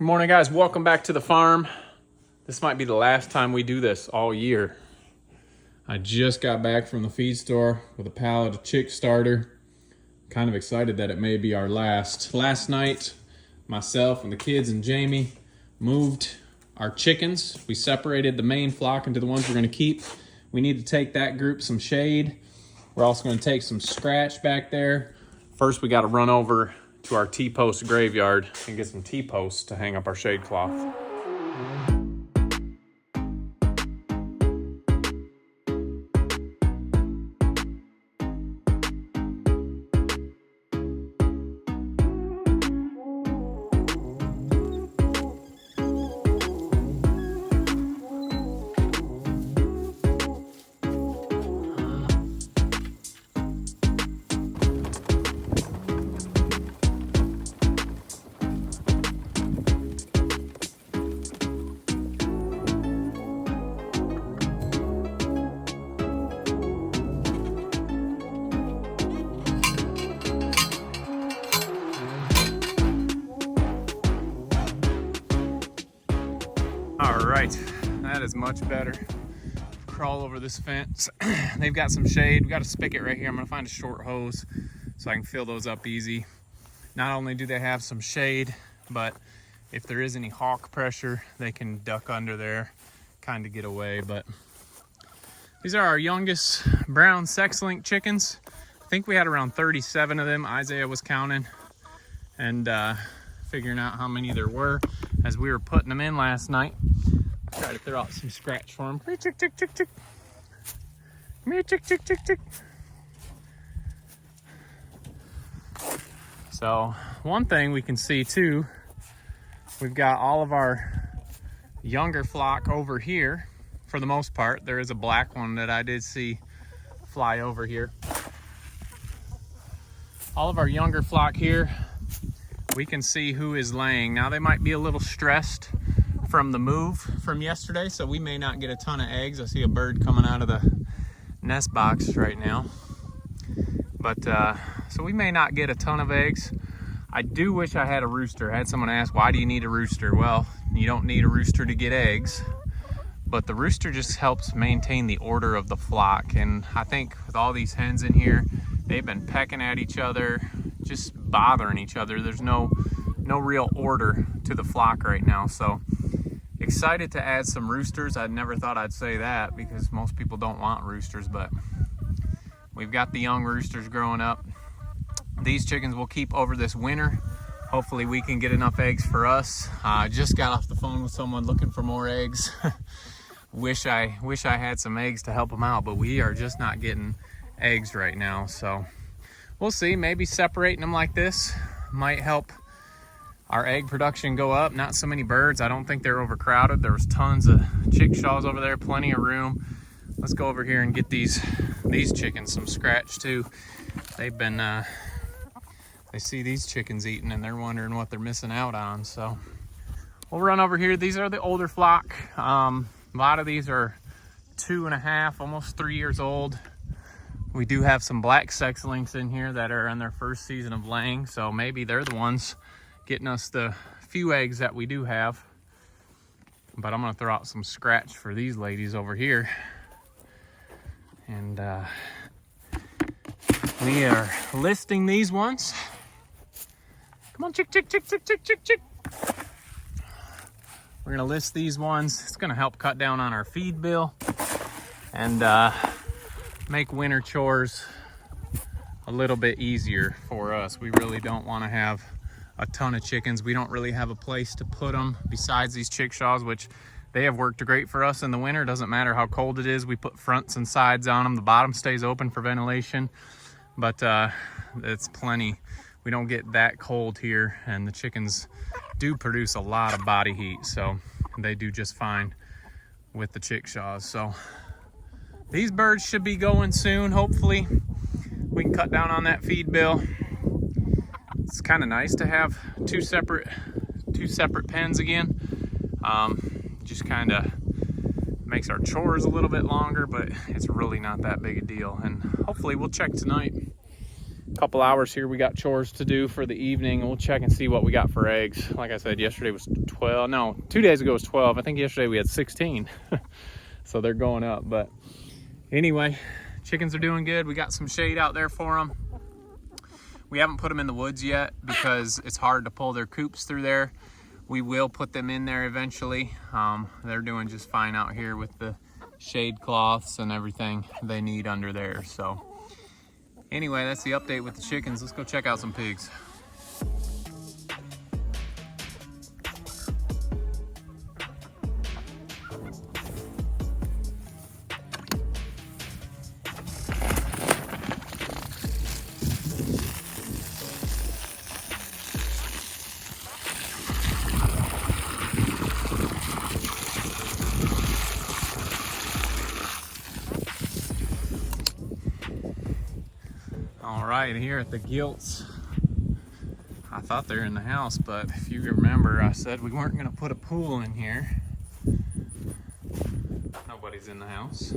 Good morning, guys. Welcome back to the farm. This might be the last time we do this all year. I just got back from the feed store with a pallet of chick starter. Kind of excited that it may be our last. Last night, myself and the kids and Jamie moved our chickens. We separated the main flock into the ones we're going to keep. We need to take that group some shade. We're also going to take some scratch back there. First, we got to run over to our T-post graveyard and get some T-posts to hang up our shade cloth. All right, that is much better. Crawl over this fence. They've got some shade. We got a spigot right here. I'm gonna find a short hose so I can fill those up easy. Not only do they have some shade, but if there is any hawk pressure, they can duck under there, kind of get away. But these are our youngest brown sex-link chickens. I think we had around 37 of them. Isaiah was counting and figuring out how many there were as we were putting them in last night. Try to throw out some scratch for them. Come here, chick, chick, chick, chick. Come here, chick, chick, chick, chick. So one thing we can see too, we've got all of our younger flock over here. For the most part, there is a black one that I did see fly over here. All of our younger flock here, we can see who is laying. Now they might be a little stressed from the move from yesterday, so we may not get a ton of eggs. I see a bird coming out of the nest box right now. But so we may not get a ton of eggs. I do wish I had a rooster. I had someone ask, why do you need a rooster? Well, you don't need a rooster to get eggs, but the rooster just helps maintain the order of the flock. And I think with all these hens in here, they've been pecking at each other, just bothering each other. There's no real order to the flock right now. So excited to add some roosters. I never thought I'd say that because most people don't want roosters, but we've got the young roosters growing up. These chickens will keep over this winter. Hopefully we can get enough eggs for us. I just got off the phone with someone looking for more eggs. Wish I had some eggs to help them out, but we are just not getting eggs right now. So we'll see, maybe separating them like this might help our egg production go up. Not so many birds. I don't think they're overcrowded. There was tons of chickshaws over there, plenty of room. Let's go over here and get these chickens some scratch too. They've been, they see these chickens eating and they're wondering what they're missing out on. So we'll run over here. These are the older flock. A lot of these are 2.5, almost 3 years old. We do have some black sex links in here that are in their first season of laying. So maybe they're the ones getting us the few eggs that we do have. But I'm gonna throw out some scratch for these ladies over here. And we are listing these ones. Come on, chick, chick, chick, chick, chick, chick, chick. We're gonna list these ones. It's gonna help cut down on our feed bill and make winter chores a little bit easier for us. We really don't wanna have a ton of chickens. We don't really have a place to put them besides these chickshaws, which they have worked great for us in the winter. Doesn't matter how cold it is. We put fronts and sides on them. The bottom stays open for ventilation, but it's plenty. We don't get that cold here, and the chickens do produce a lot of body heat, so they do just fine with the chickshaws. So these birds should be going soon. Hopefully we can cut down on that feed bill. It's kind of nice to have two separate pens again. Just kind of makes our chores a little bit longer, but it's really not that big a deal. And hopefully we'll check tonight. couple hours here. We got chores to do for the evening. We'll check and see what we got for eggs. Like I said, yesterday was 12. No, 2 days ago was 12. I think yesterday we had 16. So they're going up. But anyway, chickens are doing good. We got some shade out there for them. We haven't put them in the woods yet because it's hard to pull their coops through there. We will put them in there eventually. They're doing just fine out here with the shade cloths and everything they need under there. So anyway, that's the update with the chickens. Let's go check out some pigs. All right, here at the Gilts, I thought they're in the house, but if you remember, I said we weren't gonna put a pool in here. Nobody's in the house.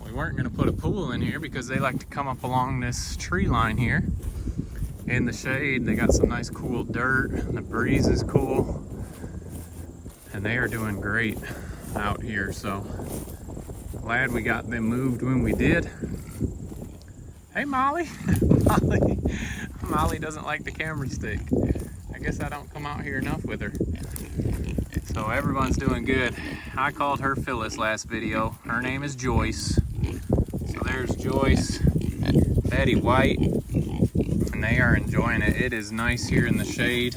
We weren't gonna put a pool in here because they like to come up along this tree line here in the shade. They got some nice cool dirt, the breeze is cool, and they are doing great out here. So glad we got them moved when we did. Hey, Molly. Molly doesn't like the camera stick. I guess I don't come out here enough with her. So everyone's doing good. I called her Phyllis last video. Her name is Joyce. So there's Joyce, Betty White, and they are enjoying it. It is nice here in the shade.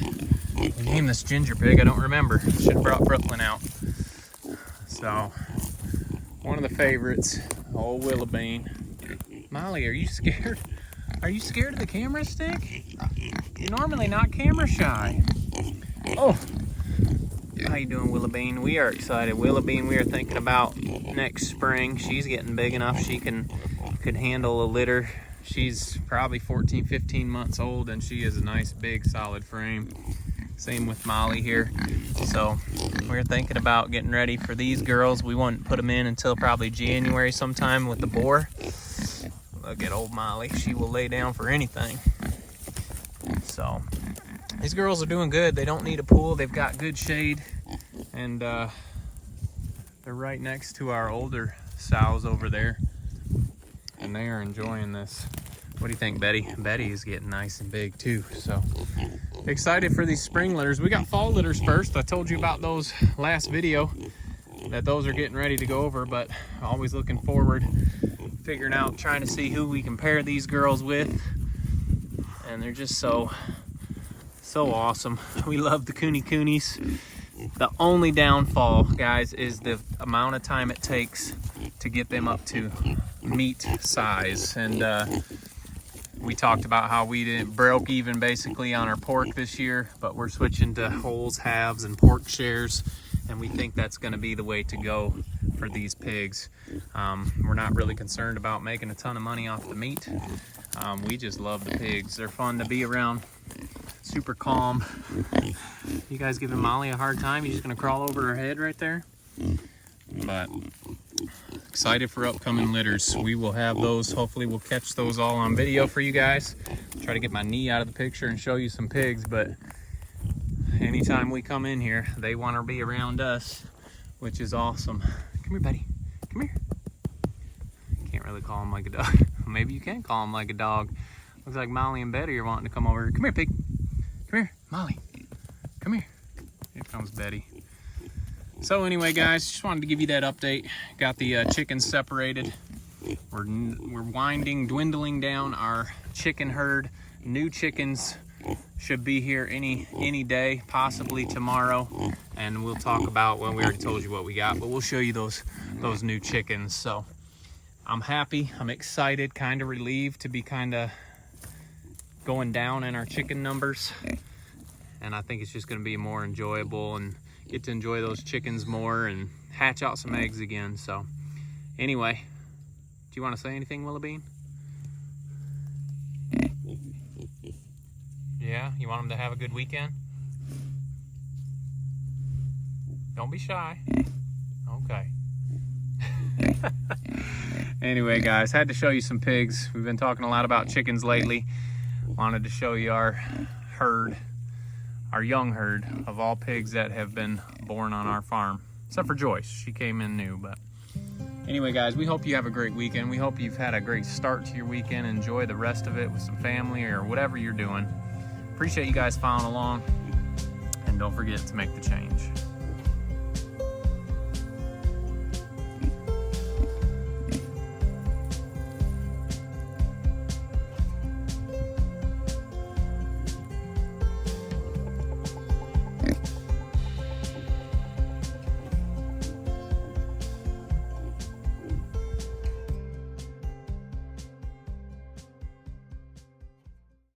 The name this ginger pig, I don't remember. Should have brought Brooklyn out. So one of the favorites, old Willoughbean. Molly, are you scared? Are you scared of the camera stick? You're normally not camera shy. Oh, how you doing, Willoughbean? We are excited. Willoughbean, we are thinking about next spring. She's getting big enough she could handle a litter. She's probably 14, 15 months old, and she is a nice, big, solid frame. Same with Molly here. So we're thinking about getting ready for these girls. We won't put them in until probably January sometime with the boar. Look at old Molly. She will lay down for anything. So these girls are doing good. They don't need a pool. They've got good shade. And they're right next to our older sows over there. And they are enjoying this. What do you think, Betty? Betty is getting nice and big too. So excited for these spring litters. We got fall litters first. I told you about those last video, that those are getting ready to go over, but always looking forward, figuring out, trying to see who we can pair these girls with. And they're just so awesome. We love the Coonies. The only downfall, guys, is the amount of time it takes to get them up to meat size. And we talked about how we broke even basically on our pork this year, but we're switching to wholes, halves, and pork shares, and we think that's going to be the way to go for these pigs. We're not really concerned about making a ton of money off the meat. We just love the pigs. They're fun to be around, super calm. You guys giving Molly a hard time? You just going to crawl over her head right there? But excited for upcoming litters. We will have those. Hopefully we'll catch those all on video for you guys. Try to get my knee out of the picture and show you some pigs, but anytime we come in here, they want to be around us, which is awesome. Come here, buddy. Come here. Can't really call him like a dog. Maybe you can call him like a dog. Looks like Molly and Betty are wanting to come over here. Come here, pig. Come here, Molly. Come here. Here comes Betty. So anyway, guys, just wanted to give you that update. Got the chickens separated. We're dwindling down our chicken herd. New chickens should be here any day, possibly tomorrow. And we'll talk about, well, we already told you what we got, but we'll show you those new chickens. So I'm happy, I'm excited, kind of relieved to be kind of going down in our chicken numbers. And I think it's just going to be more enjoyable and get to enjoy those chickens more and hatch out some eggs again. So anyway, do you want to say anything, Willoughbean? Yeah, you want them to have a good weekend? Don't be shy. Okay. Anyway, guys, had to show you some pigs. We've been talking a lot about chickens lately. Wanted to show you our herd, our young herd of all pigs that have been born on our farm. Except for Joyce, she came in new. But anyway, guys, we hope you have a great weekend. We hope you've had a great start to your weekend. Enjoy the rest of it with some family or whatever you're doing. Appreciate you guys following along. And don't forget to make the change.